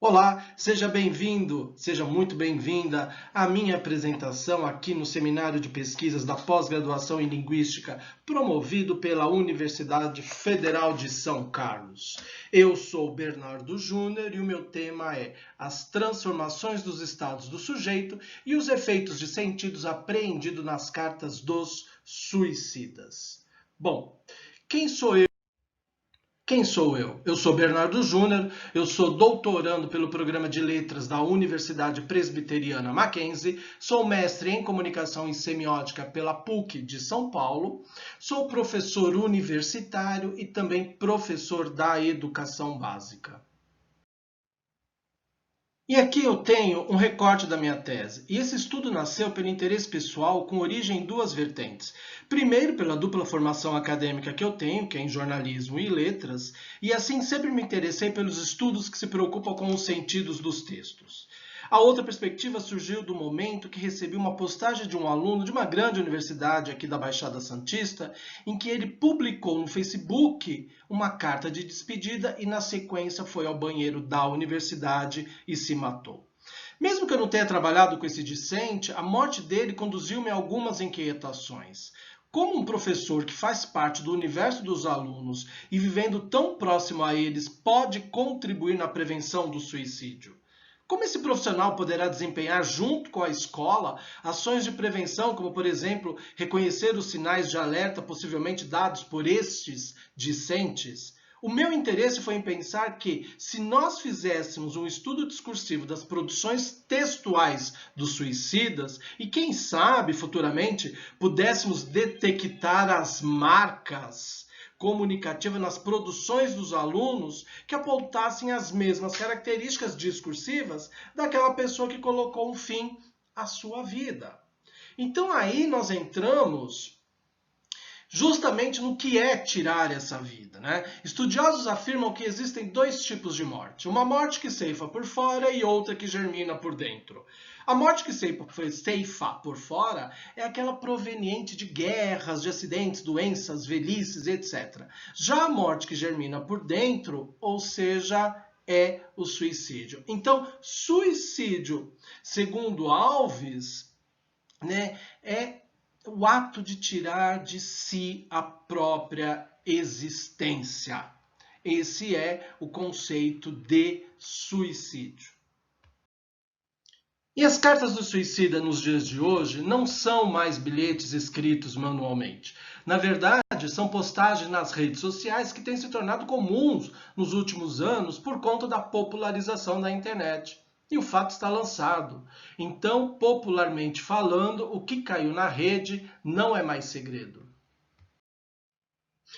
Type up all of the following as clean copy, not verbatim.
Olá, seja bem-vindo, seja muito bem-vinda à minha apresentação aqui no Seminário de Pesquisas da Pós-Graduação em Linguística, promovido pela Universidade Federal de São Carlos. Eu sou Bernardo Júnior e o meu tema é as transformações dos estados do sujeito e os efeitos de sentidos apreendidos nas cartas dos suicidas. Bom, quem sou eu? Quem sou eu? Eu sou Bernardo Júnior, eu sou doutorando pelo Programa de Letras da Universidade Presbiteriana Mackenzie, sou mestre em Comunicação e Semiótica pela PUC de São Paulo, sou professor universitário e também professor da Educação Básica. E aqui eu tenho um recorte da minha tese. E esse estudo nasceu pelo interesse pessoal com origem em duas vertentes. Primeiro, pela dupla formação acadêmica que eu tenho, que é em jornalismo e letras, e assim sempre me interessei pelos estudos que se preocupam com os sentidos dos textos. A outra perspectiva surgiu do momento que recebi uma postagem de um aluno de uma grande universidade aqui da Baixada Santista, em que ele publicou no Facebook uma carta de despedida e, na sequência, foi ao banheiro da universidade e se matou. Mesmo que eu não tenha trabalhado com esse discente, a morte dele conduziu-me a algumas inquietações. Como um professor que faz parte do universo dos alunos e vivendo tão próximo a eles pode contribuir na prevenção do suicídio? Como esse profissional poderá desempenhar, junto com a escola, ações de prevenção, como, por exemplo, reconhecer os sinais de alerta possivelmente dados por estes discentes? O meu interesse foi em pensar que, se nós fizéssemos um estudo discursivo das produções textuais dos suicidas e, quem sabe, futuramente, pudéssemos detectar as marcas comunicativa nas produções dos alunos que apontassem as mesmas características discursivas daquela pessoa que colocou um fim à sua vida. Então aí nós entramos justamente no que é tirar essa vida, né? Estudiosos afirmam que existem dois tipos de morte. Uma morte que ceifa por fora e outra que germina por dentro. A morte que ceifa por fora é aquela proveniente de guerras, de acidentes, doenças, velhices, etc. Já a morte que germina por dentro, ou seja, é o suicídio. Então, suicídio, segundo Alves, né, é o ato de tirar de si a própria existência. Esse é o conceito de suicídio. E as cartas do suicida nos dias de hoje não são mais bilhetes escritos manualmente. Na verdade, são postagens nas redes sociais que têm se tornado comuns nos últimos anos por conta da popularização da internet. E o fato está lançado. Então, popularmente falando, o que caiu na rede não é mais segredo.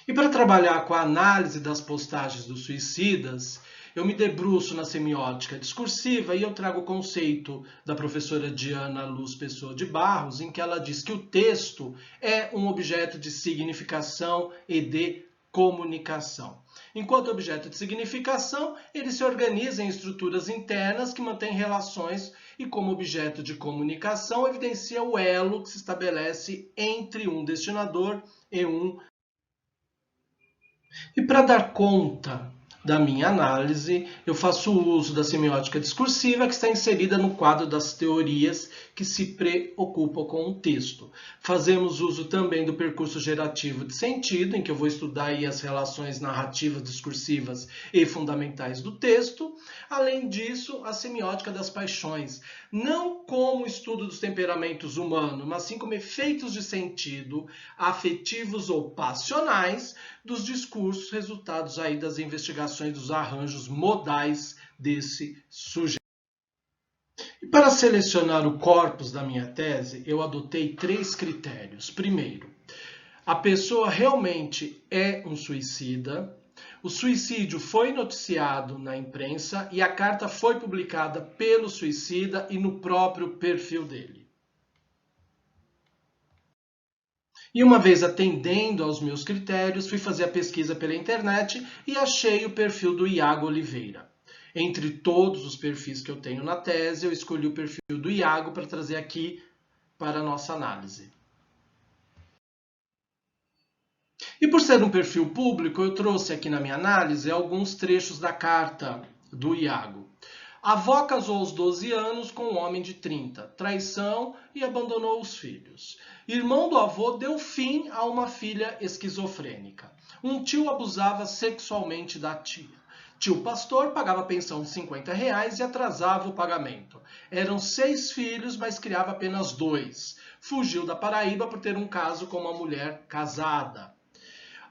E para trabalhar com a análise das postagens dos suicidas, eu me debruço na semiótica discursiva e eu trago o conceito da professora Diana Luz Pessoa de Barros, em que ela diz que o texto é um objeto de significação e de comunicação. Enquanto objeto de significação, ele se organiza em estruturas internas que mantêm relações e, como objeto de comunicação, evidencia o elo que se estabelece entre um destinador e um. E para dar conta da minha análise, eu faço uso da semiótica discursiva que está inserida no quadro das teorias que se preocupam com o texto. Fazemos uso também do percurso gerativo de sentido, em que eu vou estudar aí as relações narrativas, discursivas e fundamentais do texto. Além disso, a semiótica das paixões, não como estudo dos temperamentos humanos, mas sim como efeitos de sentido afetivos ou passionais dos discursos resultados aí das investigações dos arranjos modais desse sujeito. E para selecionar o corpus da minha tese, eu adotei três critérios. Primeiro, a pessoa realmente é um suicida, o suicídio foi noticiado na imprensa e a carta foi publicada pelo suicida e no próprio perfil dele. E uma vez atendendo aos meus critérios, fui fazer a pesquisa pela internet e achei o perfil do Iago Oliveira. Entre todos os perfis que eu tenho na tese, eu escolhi o perfil do Iago para trazer aqui para a nossa análise. E por ser um perfil público, eu trouxe aqui na minha análise alguns trechos da carta do Iago. A avó casou aos 12 anos com um homem de 30, traição e abandonou os filhos. Irmão do avô deu fim a uma filha esquizofrênica. Um tio abusava sexualmente da tia. Tio pastor pagava pensão de R$ 50 e atrasava o pagamento. Eram 6 filhos, mas criava apenas 2. Fugiu da Paraíba por ter um caso com uma mulher casada.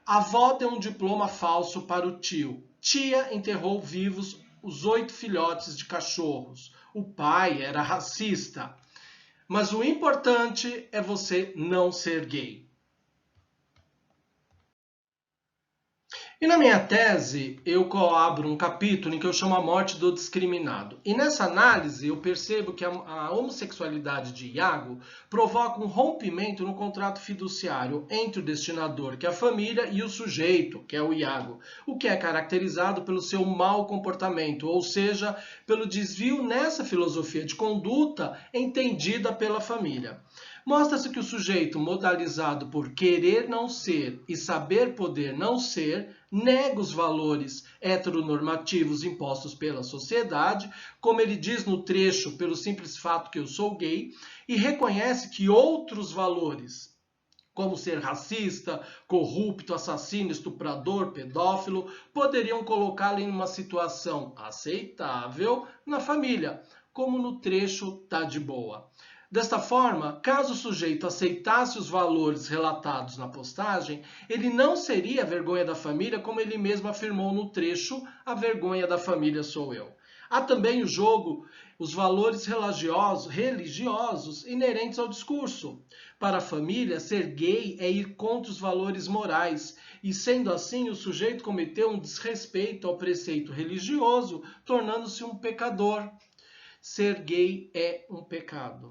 A avó deu um diploma falso para o tio. Tia enterrou vivos os 8 filhotes de cachorros. O pai era racista. Mas o importante é você não ser gay. E na minha tese, eu abro um capítulo em que eu chamo a morte do discriminado. E nessa análise, eu percebo que a homossexualidade de Iago provoca um rompimento no contrato fiduciário entre o destinador, que é a família, e o sujeito, que é o Iago, o que é caracterizado pelo seu mau comportamento, ou seja, pelo desvio nessa filosofia de conduta entendida pela família. Mostra-se que o sujeito modalizado por querer não ser e saber poder não ser, nega os valores heteronormativos impostos pela sociedade, como ele diz no trecho, pelo simples fato que eu sou gay, e reconhece que outros valores, como ser racista, corrupto, assassino, estuprador, pedófilo, poderiam colocá-lo em uma situação aceitável na família, como no trecho tá de boa. Desta forma, caso o sujeito aceitasse os valores relatados na postagem, ele não seria a vergonha da família, como ele mesmo afirmou no trecho, a vergonha da família sou eu. Há também o jogo, os valores religiosos inerentes ao discurso. Para a família, ser gay é ir contra os valores morais, e sendo assim, o sujeito cometeu um desrespeito ao preceito religioso, tornando-se um pecador. Ser gay é um pecado.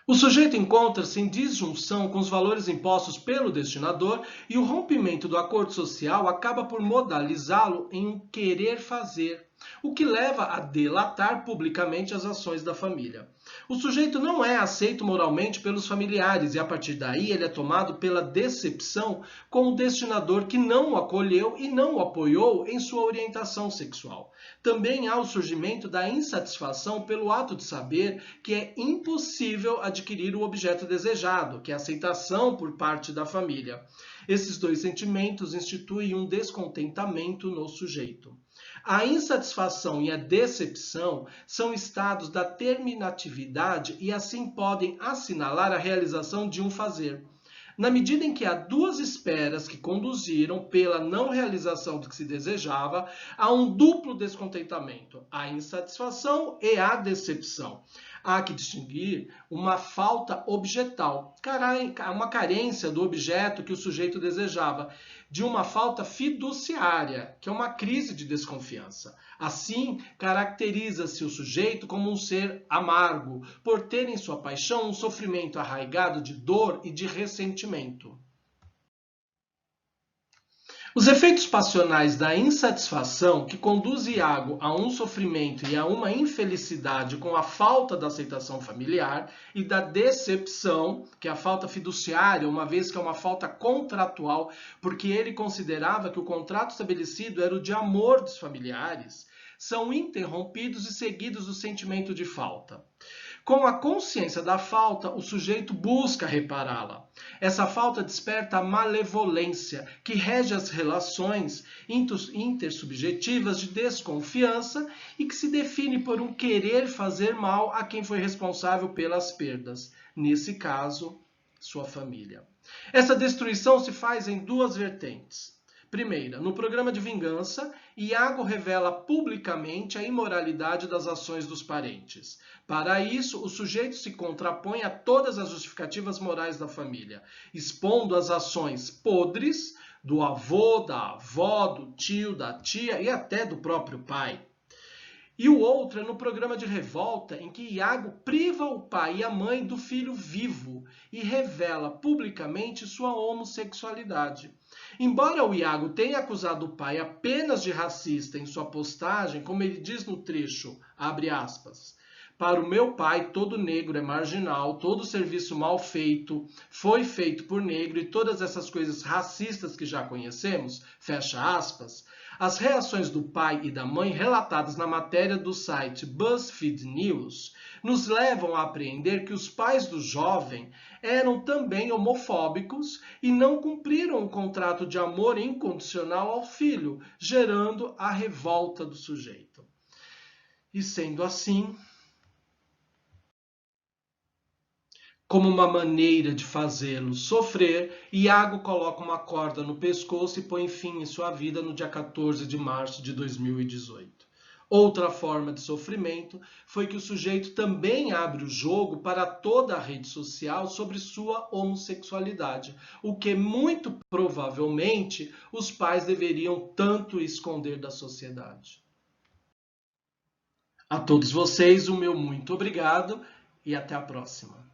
O sujeito encontra-se em disjunção com os valores impostos pelo destinador e o rompimento do acordo social acaba por modalizá-lo em um querer fazer, o que leva a delatar publicamente as ações da família. O sujeito não é aceito moralmente pelos familiares e, a partir daí, ele é tomado pela decepção com o destinador que não o acolheu e não o apoiou em sua orientação sexual. Também há o surgimento da insatisfação pelo ato de saber que é impossível adquirir o objeto desejado, que é a aceitação por parte da família. Esses dois sentimentos instituem um descontentamento no sujeito. A insatisfação e a decepção são estados da terminatividade e assim podem assinalar a realização de um fazer. Na medida em que há duas esperas que conduziram pela não realização do que se desejava, há um duplo descontentamento, a insatisfação e a decepção. Há que distinguir uma falta objetal, uma carência do objeto que o sujeito desejava, de uma falta fiduciária, que é uma crise de desconfiança. Assim, caracteriza-se o sujeito como um ser amargo, por ter em sua paixão um sofrimento arraigado de dor e de ressentimento. Os efeitos passionais da insatisfação, que conduz Iago a um sofrimento e a uma infelicidade com a falta da aceitação familiar, e da decepção, que é a falta fiduciária, uma vez que é uma falta contratual, porque ele considerava que o contrato estabelecido era o de amor dos familiares, são interrompidos e seguidos do sentimento de falta. Com a consciência da falta, o sujeito busca repará-la. Essa falta desperta a malevolência, que rege as relações intersubjetivas de desconfiança e que se define por um querer fazer mal a quem foi responsável pelas perdas, nesse caso, sua família. Essa destruição se faz em duas vertentes. Primeira, no programa de vingança, Iago revela publicamente a imoralidade das ações dos parentes. Para isso, o sujeito se contrapõe a todas as justificativas morais da família, expondo as ações podres do avô, da avó, do tio, da tia e até do próprio pai. E o outro é no programa de revolta, em que Iago priva o pai e a mãe do filho vivo e revela publicamente sua homossexualidade. Embora o Iago tenha acusado o pai apenas de racista em sua postagem, como ele diz no trecho, abre aspas, para o meu pai, todo negro é marginal, todo serviço mal feito foi feito por negro e todas essas coisas racistas que já conhecemos, fecha aspas, As reações do pai e da mãe relatadas na matéria do site BuzzFeed News nos levam a apreender que os pais do jovem eram também homofóbicos e não cumpriram o contrato de amor incondicional ao filho, gerando a revolta do sujeito. E sendo assim, como uma maneira de fazê-lo sofrer, Iago coloca uma corda no pescoço e põe fim em sua vida no dia 14 de março de 2018. Outra forma de sofrimento foi que o sujeito também abre o jogo para toda a rede social sobre sua homossexualidade, o que muito provavelmente os pais deveriam tanto esconder da sociedade. A todos vocês, o meu muito obrigado e até a próxima.